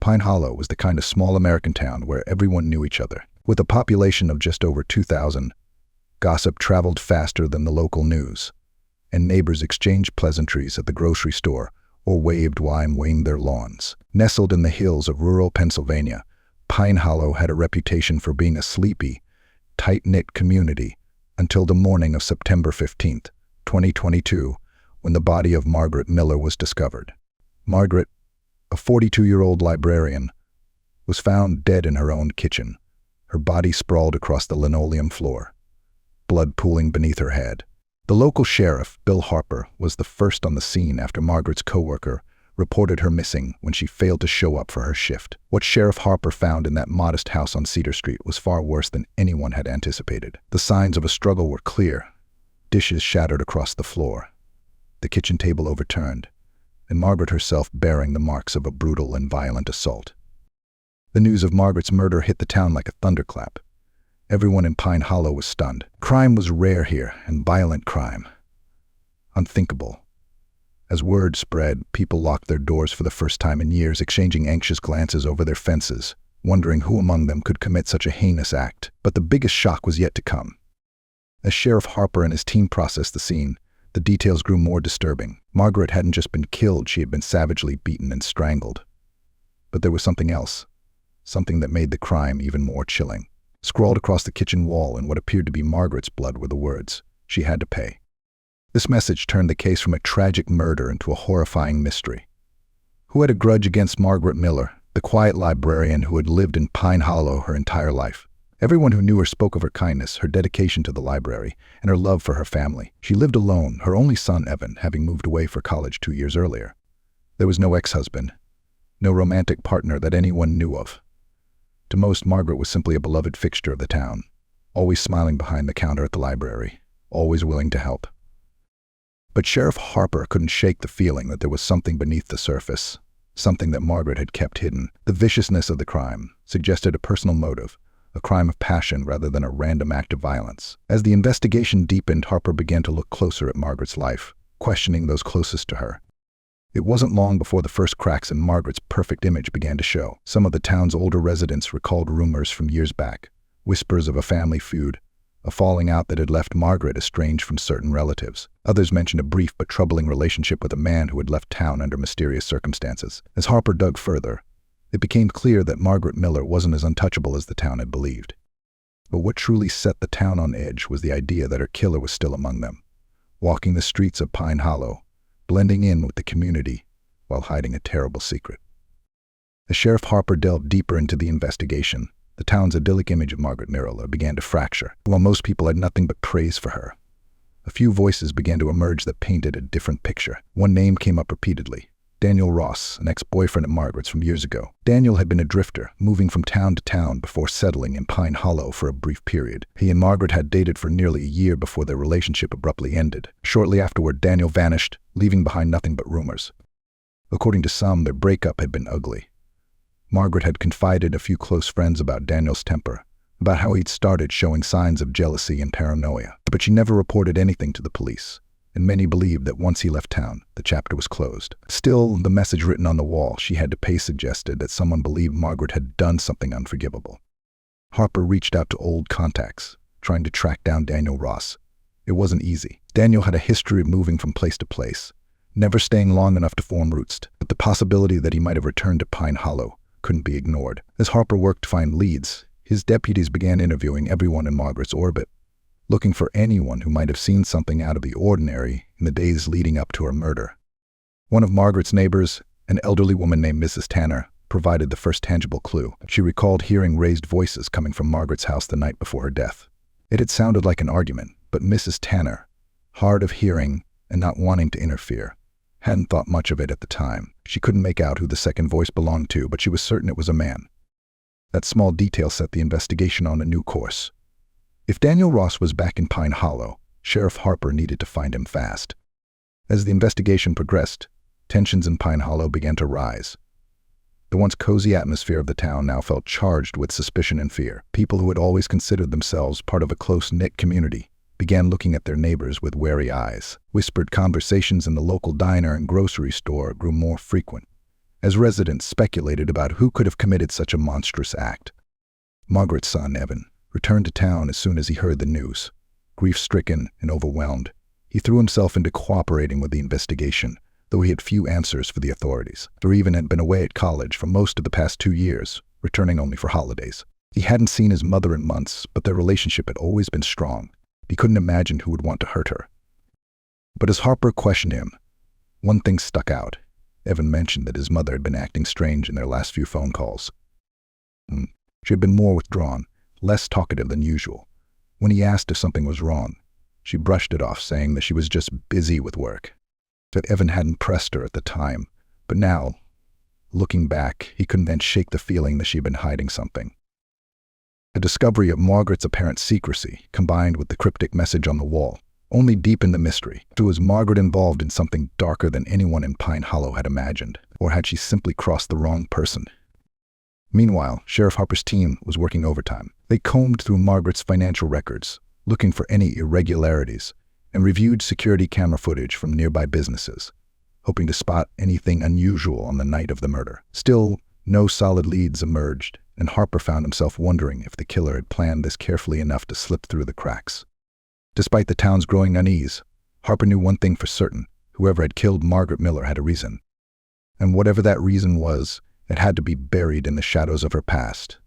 Pine Hollow was the kind of small American town where everyone knew each other. With a population of just over 2,000, gossip traveled faster than the local news, and neighbors exchanged pleasantries at the grocery store or waved while mowing their lawns. Nestled in the hills of rural Pennsylvania, Pine Hollow had a reputation for being a sleepy, tight-knit community until the morning of September 15, 2022, when the body of Margaret Miller was discovered. Margaret, a 42-year-old librarian, was found dead in her own kitchen, her body sprawled across the linoleum floor, blood pooling beneath her head. The local sheriff, Bill Harper, was the first on the scene after Margaret's coworker reported her missing when she failed to show up for her shift. What Sheriff Harper found in that modest house on Cedar Street was far worse than anyone had anticipated. The signs of a struggle were clear. Dishes shattered across the floor, the kitchen table overturned, and Margaret herself bearing the marks of a brutal and violent assault. The news of Margaret's murder hit the town like a thunderclap. Everyone in Pine Hollow was stunned. Crime was rare here, and violent crime. Unthinkable. As word spread, people locked their doors for the first time in years, exchanging anxious glances over their fences, wondering who among them could commit such a heinous act. But the biggest shock was yet to come. As Sheriff Harper and his team processed the scene, the details grew more disturbing. Margaret hadn't just been killed, she had been savagely beaten and strangled. But there was something else, something that made the crime even more chilling. Scrawled across the kitchen wall in what appeared to be Margaret's blood were the words, "She had to pay." This message turned the case from a tragic murder into a horrifying mystery. Who had a grudge against Margaret Miller, the quiet librarian who had lived in Pine Hollow her entire life? Everyone who knew her spoke of her kindness, her dedication to the library, and her love for her family. She lived alone, her only son, Evan, having moved away for college 2 years earlier. There was no ex-husband, no romantic partner that anyone knew of. To most, Margaret was simply a beloved fixture of the town, always smiling behind the counter at the library, always willing to help. But Sheriff Harper couldn't shake the feeling that there was something beneath the surface, something that Margaret had kept hidden. The viciousness of the crime suggested a personal motive, a crime of passion rather than a random act of violence. As the investigation deepened, Harper began to look closer at Margaret's life, questioning those closest to her. It wasn't long before the first cracks in Margaret's perfect image began to show. Some of the town's older residents recalled rumors from years back, whispers of a family feud, a falling out that had left Margaret estranged from certain relatives. Others mentioned a brief but troubling relationship with a man who had left town under mysterious circumstances. As Harper dug further, it became clear that Margaret Miller wasn't as untouchable as the town had believed. But what truly set the town on edge was the idea that her killer was still among them, walking the streets of Pine Hollow, blending in with the community while hiding a terrible secret. As Sheriff Harper delved deeper into the investigation, the town's idyllic image of Margaret Miller began to fracture. While most people had nothing but praise for her, a few voices began to emerge that painted a different picture. One name came up repeatedly: Daniel Ross, an ex-boyfriend of Margaret's from years ago. Daniel had been a drifter, moving from town to town before settling in Pine Hollow for a brief period. He and Margaret had dated for nearly a year before their relationship abruptly ended. Shortly afterward, Daniel vanished, leaving behind nothing but rumors. According to some, their breakup had been ugly. Margaret had confided a few close friends about Daniel's temper, about how he'd started showing signs of jealousy and paranoia. But she never reported anything to the police, and many believed that once he left town, the chapter was closed. Still, the message written on the wall, "She had to pay," suggested that someone believed Margaret had done something unforgivable. Harper reached out to old contacts, trying to track down Daniel Ross. It wasn't easy. Daniel had a history of moving from place to place, never staying long enough to form roots, but the possibility that he might have returned to Pine Hollow couldn't be ignored. As Harper worked to find leads, his deputies began interviewing everyone in Margaret's orbit, looking for anyone who might have seen something out of the ordinary in the days leading up to her murder. One of Margaret's neighbors, an elderly woman named Mrs. Tanner, provided the first tangible clue. She recalled hearing raised voices coming from Margaret's house the night before her death. It had sounded like an argument, but Mrs. Tanner, hard of hearing and not wanting to interfere, hadn't thought much of it at the time. She couldn't make out who the second voice belonged to, but she was certain it was a man. That small detail set the investigation on a new course. If Daniel Ross was back in Pine Hollow, Sheriff Harper needed to find him fast. As the investigation progressed, tensions in Pine Hollow began to rise. The once cozy atmosphere of the town now felt charged with suspicion and fear. People who had always considered themselves part of a close-knit community began looking at their neighbors with wary eyes. Whispered conversations in the local diner and grocery store grew more frequent, as residents speculated about who could have committed such a monstrous act. Margaret's son, Evan, returned to town as soon as he heard the news. Grief-stricken and overwhelmed, he threw himself into cooperating with the investigation, though he had few answers for the authorities. Evan had been away at college for most of the past 2 years, returning only for holidays. He hadn't seen his mother in months, but their relationship had always been strong. He couldn't imagine who would want to hurt her. But as Harper questioned him, one thing stuck out. Evan mentioned that his mother had been acting strange in their last few phone calls. She had been more withdrawn, less talkative than usual. When he asked if something was wrong, she brushed it off, saying that she was just busy with work. That Evan hadn't pressed her at the time, but now, looking back, he couldn't then shake the feeling that she had been hiding something. The discovery of Margaret's apparent secrecy, combined with the cryptic message on the wall, only deepened the mystery. Was Margaret involved in something darker than anyone in Pine Hollow had imagined, or had she simply crossed the wrong person? Meanwhile, Sheriff Harper's team was working overtime. They combed through Margaret's financial records, looking for any irregularities, and reviewed security camera footage from nearby businesses, hoping to spot anything unusual on the night of the murder. Still, no solid leads emerged, and Harper found himself wondering if the killer had planned this carefully enough to slip through the cracks. Despite the town's growing unease, Harper knew one thing for certain: whoever had killed Margaret Miller had a reason. And whatever that reason was, it had to be buried in the shadows of her past.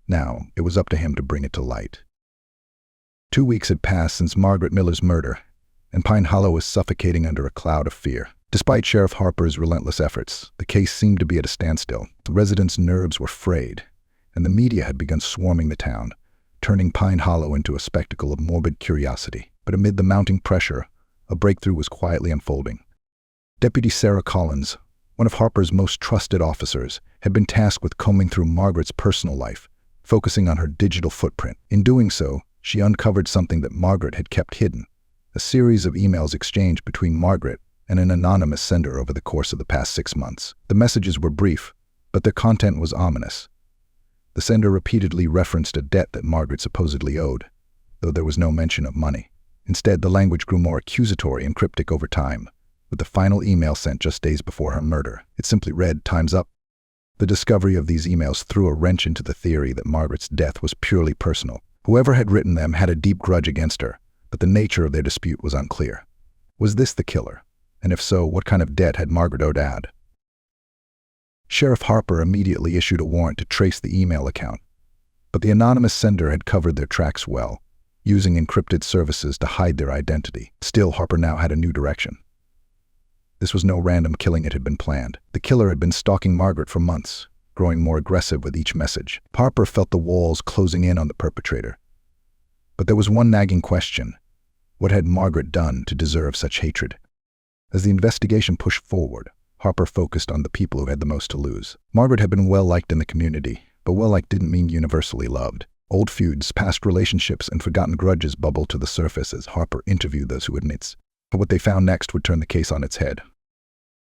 Now, it was up to him to bring it to light. 2 weeks had passed since Margaret Miller's murder, and Pine Hollow was suffocating under a cloud of fear. Despite Sheriff Harper's relentless efforts, the case seemed to be at a standstill. The residents' nerves were frayed, and the media had begun swarming the town, turning Pine Hollow into a spectacle of morbid curiosity. But amid the mounting pressure, a breakthrough was quietly unfolding. Deputy Sarah Collins, one of Harper's most trusted officers, had been tasked with combing through Margaret's personal life, focusing on her digital footprint. In doing so, she uncovered something that Margaret had kept hidden: a series of emails exchanged between Margaret and an anonymous sender over the course of the past 6 months. The messages were brief, but their content was ominous. The sender repeatedly referenced a debt that Margaret supposedly owed, though there was no mention of money. Instead, the language grew more accusatory and cryptic over time, with the final email sent just days before her murder. It simply read, "Time's up." The discovery of these emails threw a wrench into the theory that Margaret's death was purely personal. Whoever had written them had a deep grudge against her, but the nature of their dispute was unclear. Was this the killer? And if so, what kind of debt had Margaret owed Ad? Sheriff Harper immediately issued a warrant to trace the email account, but the anonymous sender had covered their tracks well, using encrypted services to hide their identity. Still, Harper now had a new direction. This was no random killing. It had been planned. The killer had been stalking Margaret for months, growing more aggressive with each message. Harper felt the walls closing in on the perpetrator. But there was one nagging question: what had Margaret done to deserve such hatred? As the investigation pushed forward, Harper focused on the people who had the most to lose. Margaret had been well-liked in the community, but well-liked didn't mean universally loved. Old feuds, past relationships, and forgotten grudges bubbled to the surface as Harper interviewed those who admits. But what they found next would turn the case on its head.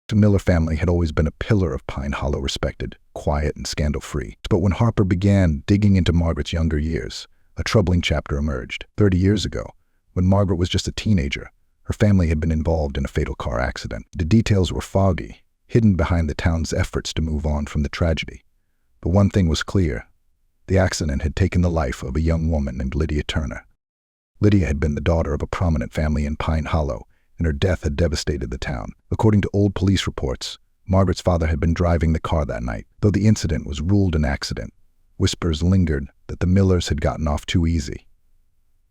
The Miller family had always been a pillar of Pine Hollow, respected, quiet, and scandal-free. But when Harper began digging into Margaret's younger years, a troubling chapter emerged. 30 years ago, when Margaret was just a teenager, her family had been involved in a fatal car accident. The details were foggy, hidden behind the town's efforts to move on from the tragedy. But one thing was clear: the accident had taken the life of a young woman named Lydia Turner. Lydia had been the daughter of a prominent family in Pine Hollow, and her death had devastated the town. According to old police reports, Margaret's father had been driving the car that night. Though the incident was ruled an accident, whispers lingered that the Millers had gotten off too easy,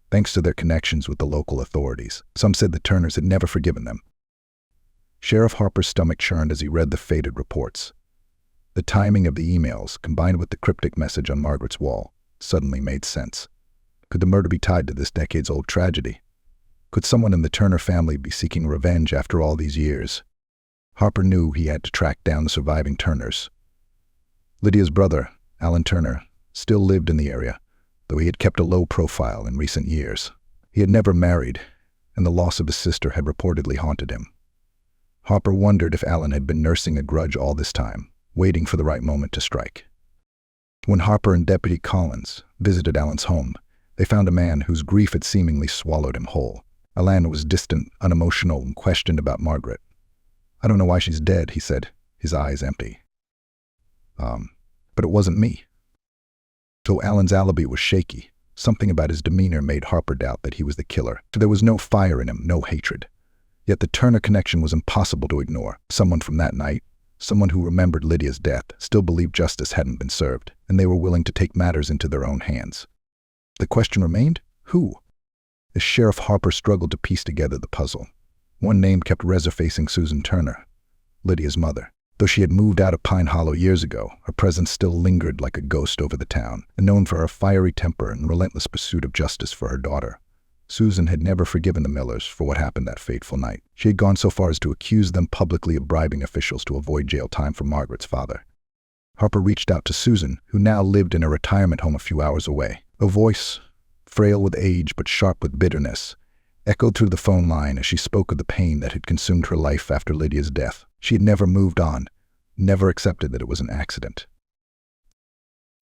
thanks to their connections with the local authorities. Some said the Turners had never forgiven them. Sheriff Harper's stomach churned as he read the faded reports. The timing of the emails, combined with the cryptic message on Margaret's wall, suddenly made sense. Could the murder be tied to this decades-old tragedy? Could someone in the Turner family be seeking revenge after all these years? Harper knew he had to track down the surviving Turners. Lydia's brother, Alan Turner, still lived in the area, though he had kept a low profile in recent years. He had never married, and the loss of his sister had reportedly haunted him. Harper wondered if Alan had been nursing a grudge all this time, waiting for the right moment to strike. When Harper and Deputy Collins visited Alan's home, they found a man whose grief had seemingly swallowed him whole. Alan was distant, unemotional, and questioned about Margaret. "I don't know why she's dead," he said. his eyes empty. But it wasn't me. So Alan's alibi was shaky. Something about his demeanor made Harper doubt that he was the killer. There was no fire in him, no hatred. Yet the Turner connection was impossible to ignore. Someone from that night, someone who remembered Lydia's death, still believed justice hadn't been served, and they were willing to take matters into their own hands. The question remained, who? As Sheriff Harper struggled to piece together the puzzle, one name kept resurfacing: Susan Turner, Lydia's mother. Though she had moved out of Pine Hollow years ago, her presence still lingered like a ghost over the town, and known for her fiery temper and relentless pursuit of justice for her daughter. Susan had never forgiven the Millers for what happened that fateful night. She had gone so far as to accuse them publicly of bribing officials to avoid jail time for Margaret's father. Harper reached out to Susan, who now lived in a retirement home a few hours away. A voice, frail with age but sharp with bitterness, echoed through the phone line as she spoke of the pain that had consumed her life after Lydia's death. She had never moved on, never accepted that it was an accident.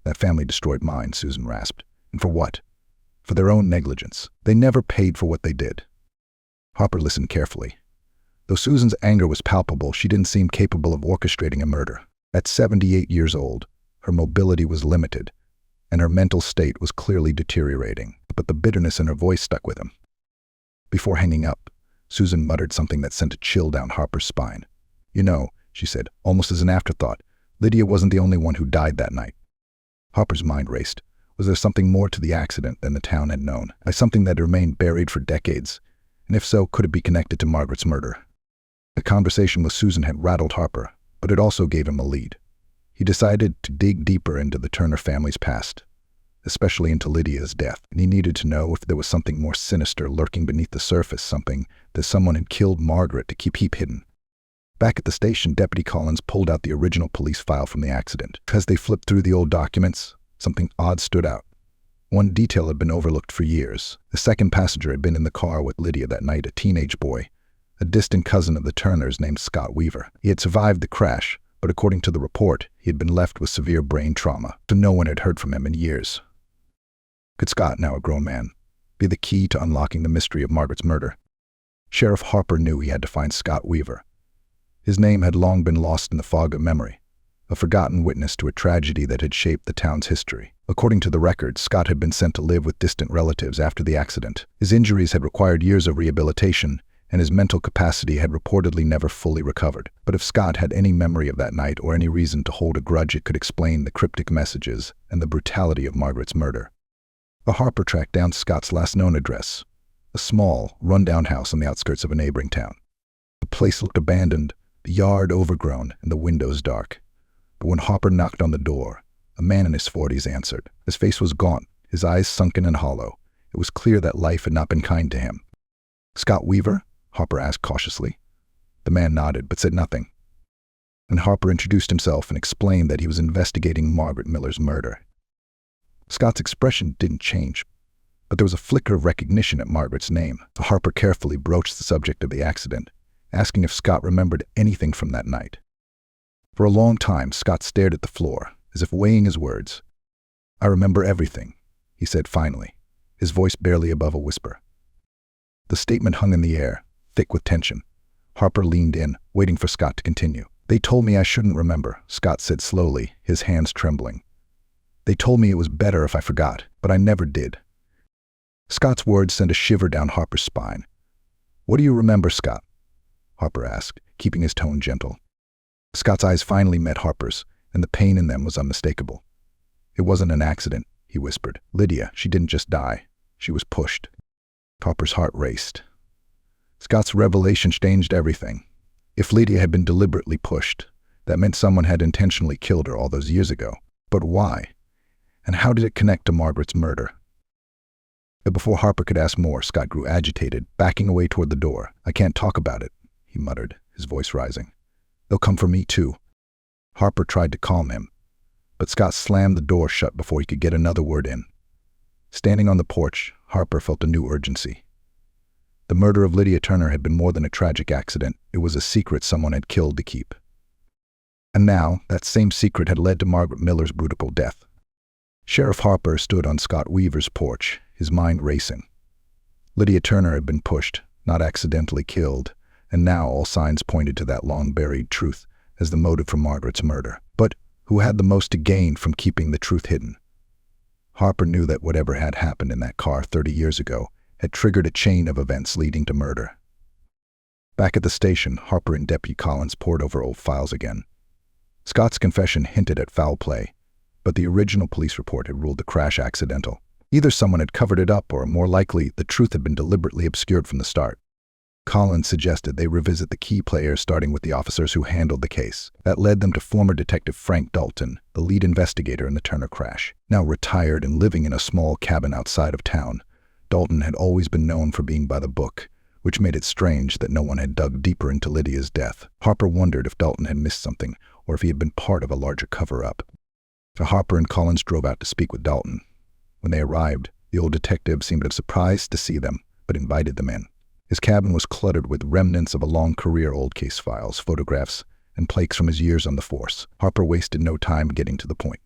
That family destroyed mine, Susan rasped. And for what? For their own negligence. They never paid for what they did. Harper listened carefully. Though Susan's anger was palpable, she didn't seem capable of orchestrating a murder. At 78 years old, her mobility was limited, and her mental state was clearly deteriorating. But the bitterness in her voice stuck with him. Before hanging up, Susan muttered something that sent a chill down Harper's spine. "You know," she said, almost as an afterthought, "Lydia wasn't the only one who died that night." Harper's mind raced. Was there something more to the accident than the town had known? Something that had remained buried for decades? And if so, could it be connected to Margaret's murder? The conversation with Susan had rattled Harper, but it also gave him a lead. He decided to dig deeper into the Turner family's past, especially into Lydia's death, and he needed to know if there was something more sinister lurking beneath the surface, something that someone had killed Margaret to keep hidden. Back at the station, Deputy Collins pulled out the original police file from the accident. As they flipped through the old documents, something odd stood out. One detail had been overlooked for years. The second passenger had been in the car with Lydia that night, a teenage boy, a distant cousin of the Turners named Scott Weaver. He had survived the crash, but according to the report, he had been left with severe brain trauma, so no one had heard from him in years. Could Scott, now a grown man, be the key to unlocking the mystery of Margaret's murder? Sheriff Harper knew he had to find Scott Weaver. His name had long been lost in the fog of memory, a forgotten witness to a tragedy that had shaped the town's history. According to the records, Scott had been sent to live with distant relatives after the accident. His injuries had required years of rehabilitation, and his mental capacity had reportedly never fully recovered. But if Scott had any memory of that night or any reason to hold a grudge, it could explain the cryptic messages and the brutality of Margaret's murder. The Harper tracked down Scott's last known address, a small, run-down house on the outskirts of a neighboring town. The place looked abandoned, the yard overgrown, and the windows dark. But when Harper knocked on the door, a man in his 40s answered. His face was gaunt, his eyes sunken and hollow. It was clear that life had not been kind to him. "Scott Weaver?" Harper asked cautiously. The man nodded, but said nothing. And Harper introduced himself and explained that he was investigating Margaret Miller's murder. Scott's expression didn't change, but there was a flicker of recognition at Margaret's name. Harper carefully broached the subject of the accident, asking if Scott remembered anything from that night. For a long time, Scott stared at the floor, as if weighing his words. "I remember everything," he said finally, his voice barely above a whisper. The statement hung in the air, thick with tension. Harper leaned in, waiting for Scott to continue. "They told me I shouldn't remember," Scott said slowly, his hands trembling. "They told me it was better if I forgot, but I never did." Scott's words sent a shiver down Harper's spine. "What do you remember, Scott?" Harper asked, keeping his tone gentle. Scott's eyes finally met Harper's, and the pain in them was unmistakable. "It wasn't an accident," he whispered. "Lydia, she didn't just die. She was pushed." Harper's heart raced. Scott's revelation changed everything. If Lydia had been deliberately pushed, that meant someone had intentionally killed her all those years ago. But why? And how did it connect to Margaret's murder? But before Harper could ask more, Scott grew agitated, backing away toward the door. "I can't talk about it," he muttered, his voice rising. "They'll come for me too." Harper tried to calm him, but Scott slammed the door shut before he could get another word in. Standing on the porch, Harper felt a new urgency. The murder of Lydia Turner had been more than a tragic accident. It was a secret someone had killed to keep. And now, that same secret had led to Margaret Miller's brutal death. Sheriff Harper stood on Scott Weaver's porch, his mind racing. Lydia Turner had been pushed, not accidentally killed, and now all signs pointed to that long-buried truth. as the motive for Margaret's murder. But who had the most to gain from keeping the truth hidden? Harper knew that whatever had happened in that car 30 years ago had triggered a chain of events leading to murder. Back at the station, Harper and Deputy Collins pored over old files again. Scott's confession hinted at foul play, but the original police report had ruled the crash accidental. Either someone had covered it up, or more likely, the truth had been deliberately obscured from the start. Collins suggested they revisit the key players, starting with the officers who handled the case. That led them to former Detective Frank Dalton, the lead investigator in the Turner crash. Now retired and living in a small cabin outside of town, Dalton had always been known for being by the book, which made it strange that no one had dug deeper into Lydia's death. Harper wondered if Dalton had missed something, or if he had been part of a larger cover-up. So Harper and Collins drove out to speak with Dalton. When they arrived, the old detective seemed surprised to see them, but invited them in. His cabin was cluttered with remnants of a long career, old case files, photographs, and plaques from his years on the force. Harper wasted no time getting to the point.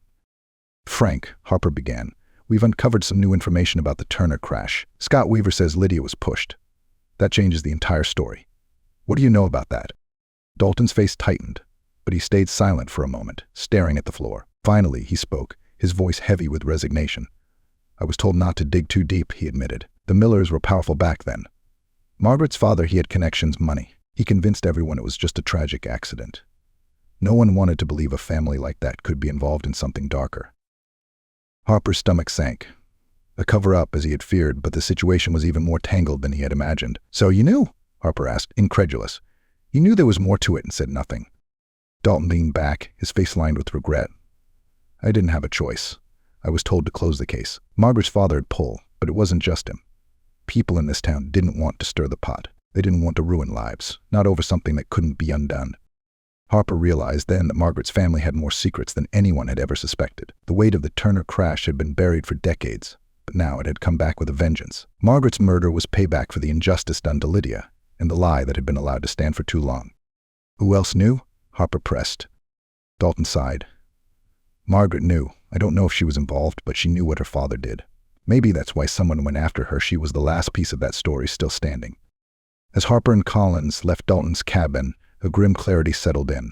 "Frank," Harper began, "we've uncovered some new information about the Turner crash. Scott Weaver says Lydia was pushed. That changes the entire story. What do you know about that?" Dalton's face tightened, but he stayed silent for a moment, staring at the floor. Finally, he spoke, his voice heavy with resignation. "I was told not to dig too deep," he admitted. "The Millers were powerful back then. Margaret's father, he had connections, money. He convinced everyone it was just a tragic accident. No one wanted to believe a family like that could be involved in something darker." Harper's stomach sank. A cover-up, as he had feared, but the situation was even more tangled than he had imagined. "So you knew?" Harper asked, incredulous. "You knew there was more to it and said nothing." Dalton leaned back, his face lined with regret. "I didn't have a choice. I was told to close the case. Margaret's father had pulled, but it wasn't just him. People in this town didn't want to stir the pot. They didn't want to ruin lives, not over something that couldn't be undone." Harper realized then that Margaret's family had more secrets than anyone had ever suspected. The weight of the Turner crash had been buried for decades, but now it had come back with a vengeance. Margaret's murder was payback for the injustice done to Lydia, and the lie that had been allowed to stand for too long. "Who else knew?" Harper pressed. Dalton sighed. "Margaret knew. I don't know if she was involved, but she knew what her father did. Maybe that's why someone went after her. She was the last piece of that story still standing." As Harper and Collins left Dalton's cabin, a grim clarity settled in.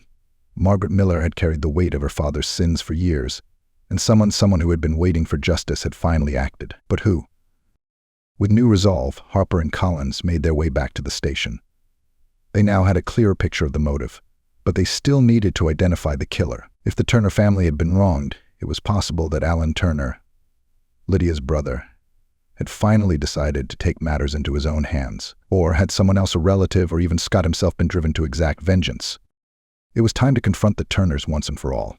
Margaret Miller had carried the weight of her father's sins for years, and someone who had been waiting for justice had finally acted. But who? With new resolve, Harper and Collins made their way back to the station. They now had a clearer picture of the motive, but they still needed to identify the killer. If the Turner family had been wronged, it was possible that Alan Turner, Lydia's brother, had finally decided to take matters into his own hands. Or had someone else, a relative, or even Scott himself, been driven to exact vengeance? It was time to confront the Turners once and for all.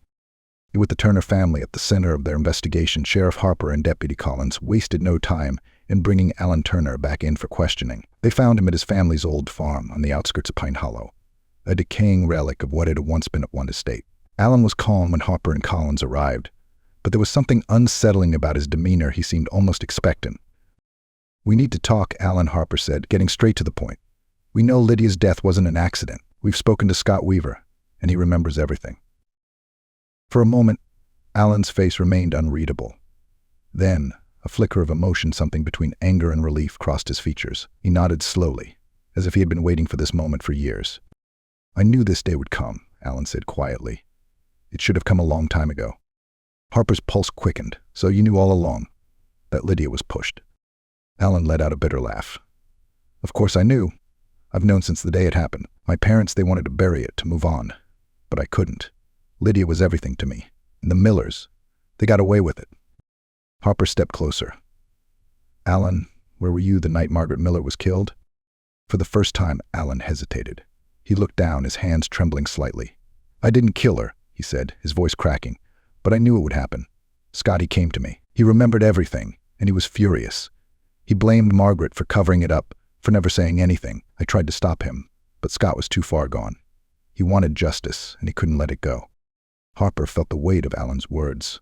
With the Turner family at the center of their investigation, Sheriff Harper and Deputy Collins wasted no time in bringing Alan Turner back in for questioning. They found him at his family's old farm on the outskirts of Pine Hollow, a decaying relic of what had once been one estate. Alan was calm when Harper and Collins arrived, but there was something unsettling about his demeanor. He seemed almost expectant. "We need to talk," Alan, Harper said, getting straight to the point. "We know Lydia's death wasn't an accident. We've spoken to Scott Weaver, and he remembers everything." For a moment, Alan's face remained unreadable. Then, a flicker of emotion, something between anger and relief, crossed his features. He nodded slowly, as if he had been waiting for this moment for years. "I knew this day would come," Alan said quietly. "It should have come a long time ago." Harper's pulse quickened. "So you knew all along that Lydia was pushed?" Alan let out a bitter laugh. "Of course I knew. I've known since the day it happened. My parents, they wanted to bury it, to move on. But I couldn't. Lydia was everything to me. And the Millers, they got away with it." Harper stepped closer. "Alan, where were you the night Margaret Miller was killed?" For the first time, Alan hesitated. He looked down, his hands trembling slightly. "I didn't kill her," he said, his voice cracking. "But I knew it would happen. Scotty came to me. He remembered everything, and he was furious. He blamed Margaret for covering it up, for never saying anything. I tried to stop him, but Scott was too far gone. He wanted justice, and he couldn't let it go." Harper felt the weight of Alan's words.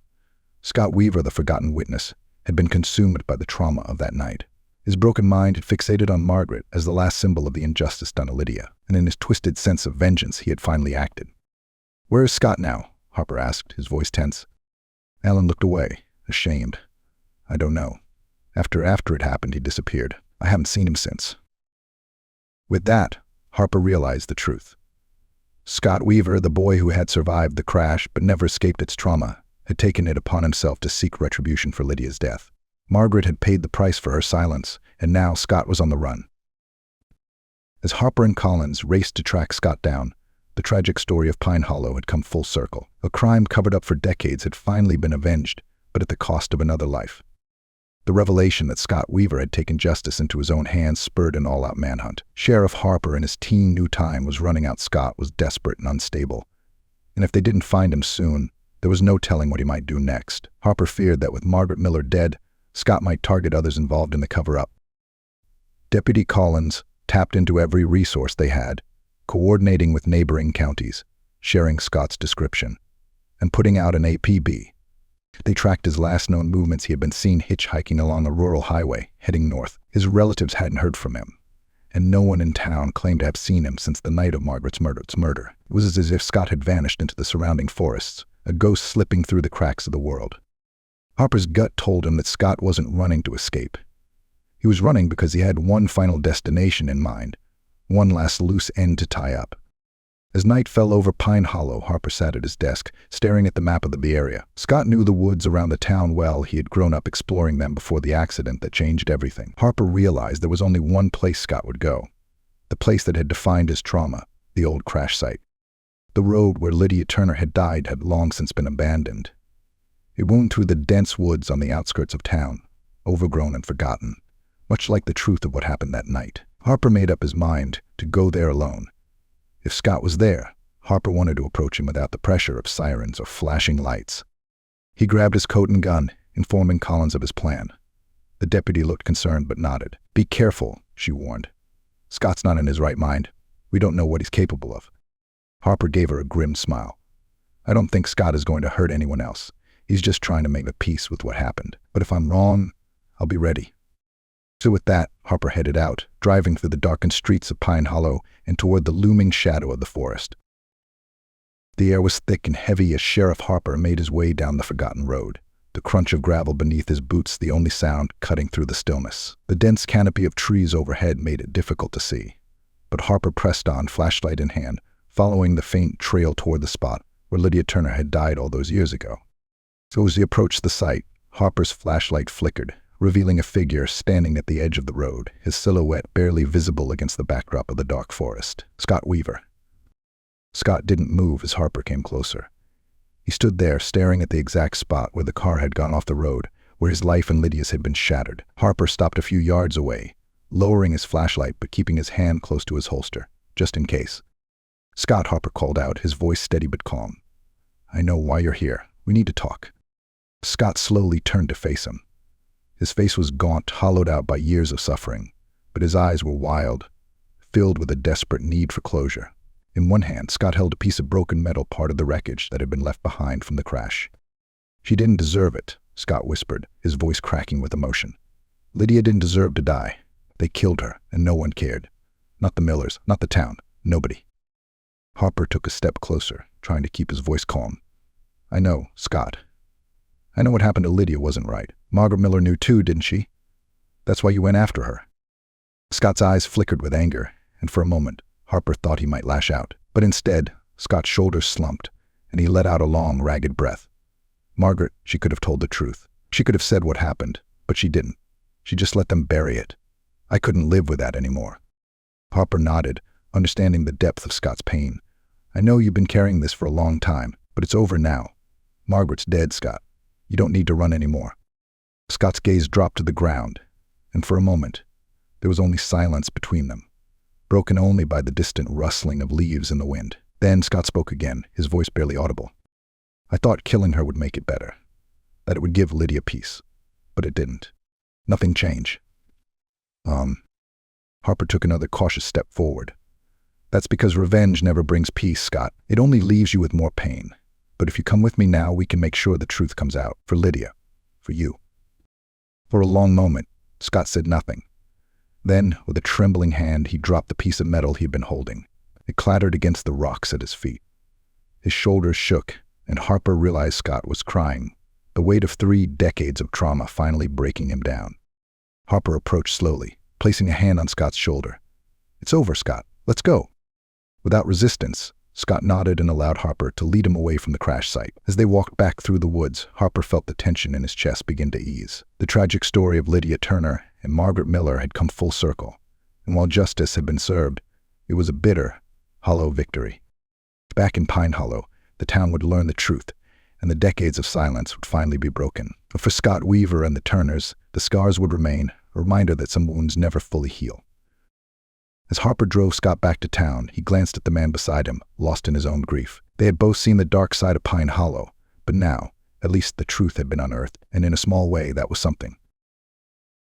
Scott Weaver, the forgotten witness, had been consumed by the trauma of that night. His broken mind had fixated on Margaret as the last symbol of the injustice done to Lydia, and in his twisted sense of vengeance, he had finally acted. "Where is Scott now?" Harper asked, his voice tense. Alan looked away, ashamed. "I don't know. After it happened, he disappeared. I haven't seen him since." With that, Harper realized the truth. Scott Weaver, the boy who had survived the crash but never escaped its trauma, had taken it upon himself to seek retribution for Lydia's death. Margaret had paid the price for her silence, and now Scott was on the run. As Harper and Collins raced to track Scott down, the tragic story of Pine Hollow had come full circle. A crime covered up for decades had finally been avenged, but at the cost of another life. The revelation that Scott Weaver had taken justice into his own hands spurred an all-out manhunt. Sheriff Harper, in his teen new time, was running out. Scott was desperate and unstable, and if they didn't find him soon, there was no telling what he might do next. Harper feared that with Margaret Miller dead, Scott might target others involved in the cover-up. Deputy Collins tapped into every resource they had, coordinating with neighboring counties, sharing Scott's description, and putting out an APB. They tracked his last known movements. He had been seen hitchhiking along a rural highway, heading north. His relatives hadn't heard from him, and no one in town claimed to have seen him since the night of Margaret's murder. It was as if Scott had vanished into the surrounding forests, a ghost slipping through the cracks of the world. Harper's gut told him that Scott wasn't running to escape. He was running because he had one final destination in mind, one last loose end to tie up. As night fell over Pine Hollow, Harper sat at his desk, staring at the map of the area. Scott knew the woods around the town well. He had grown up exploring them before the accident that changed everything. Harper realized there was only one place Scott would go, the place that had defined his trauma, the old crash site. The road where Lydia Turner had died had long since been abandoned. It wound through the dense woods on the outskirts of town, overgrown and forgotten, much like the truth of what happened that night. Harper made up his mind to go there alone. If Scott was there, Harper wanted to approach him without the pressure of sirens or flashing lights. He grabbed his coat and gun, informing Collins of his plan. The deputy looked concerned but nodded. "Be careful," she warned. "Scott's not in his right mind. We don't know what he's capable of." Harper gave her a grim smile. "I don't think Scott is going to hurt anyone else. He's just trying to make the peace with what happened. But if I'm wrong, I'll be ready." So with that, Harper headed out, driving through the darkened streets of Pine Hollow and toward the looming shadow of the forest. The air was thick and heavy as Sheriff Harper made his way down the forgotten road, the crunch of gravel beneath his boots the only sound cutting through the stillness. The dense canopy of trees overhead made it difficult to see, but Harper pressed on, flashlight in hand, following the faint trail toward the spot where Lydia Turner had died all those years ago. So as he approached the site, Harper's flashlight flickered, revealing a figure standing at the edge of the road, his silhouette barely visible against the backdrop of the dark forest. Scott Weaver. Scott didn't move as Harper came closer. He stood there, staring at the exact spot where the car had gone off the road, where his life and Lydia's had been shattered. Harper stopped a few yards away, lowering his flashlight but keeping his hand close to his holster, just in case. "Scott," Harper called out, his voice steady but calm. "I know why you're here. We need to talk." Scott slowly turned to face him. His face was gaunt, hollowed out by years of suffering, but his eyes were wild, filled with a desperate need for closure. In one hand, Scott held a piece of broken metal, part of the wreckage that had been left behind from the crash. "She didn't deserve it," Scott whispered, his voice cracking with emotion. "Lydia didn't deserve to die. They killed her, and no one cared. Not the Millers, not the town, nobody." Harper took a step closer, trying to keep his voice calm. "I know, Scott. I know what happened to Lydia wasn't right. Margaret Miller knew too, didn't she? That's why you went after her." Scott's eyes flickered with anger, and for a moment, Harper thought he might lash out. But instead, Scott's shoulders slumped, and he let out a long, ragged breath. Margaret, she could have told the truth. She could have said what happened, but she didn't. She just let them bury it. I couldn't live with that anymore. Harper nodded, understanding the depth of Scott's pain. "I know you've been carrying this for a long time, but it's over now. Margaret's dead, Scott. You don't need to run anymore." Scott's gaze dropped to the ground, and for a moment, there was only silence between them, broken only by the distant rustling of leaves in the wind. Then Scott spoke again, his voice barely audible. "I thought killing her would make it better, that it would give Lydia peace, but it didn't. Nothing changed." Harper took another cautious step forward. "That's because revenge never brings peace, Scott. It only leaves you with more pain. But if you come with me now, we can make sure the truth comes out, for Lydia, for you." For a long moment, Scott said nothing. Then, with a trembling hand, he dropped the piece of metal he had been holding. It clattered against the rocks at his feet. His shoulders shook, and Harper realized Scott was crying, the weight of 3 decades of trauma finally breaking him down. Harper approached slowly, placing a hand on Scott's shoulder. "It's over, Scott. Let's go." Without resistance, Scott nodded and allowed Harper to lead him away from the crash site. As they walked back through the woods, Harper felt the tension in his chest begin to ease. The tragic story of Lydia Turner and Margaret Miller had come full circle, and while justice had been served, it was a bitter, hollow victory. Back in Pine Hollow, the town would learn the truth, and the decades of silence would finally be broken. But for Scott Weaver and the Turners, the scars would remain, a reminder that some wounds never fully heal. As Harper drove Scott back to town, he glanced at the man beside him, lost in his own grief. They had both seen the dark side of Pine Hollow, but now, at least the truth had been unearthed, and in a small way, that was something.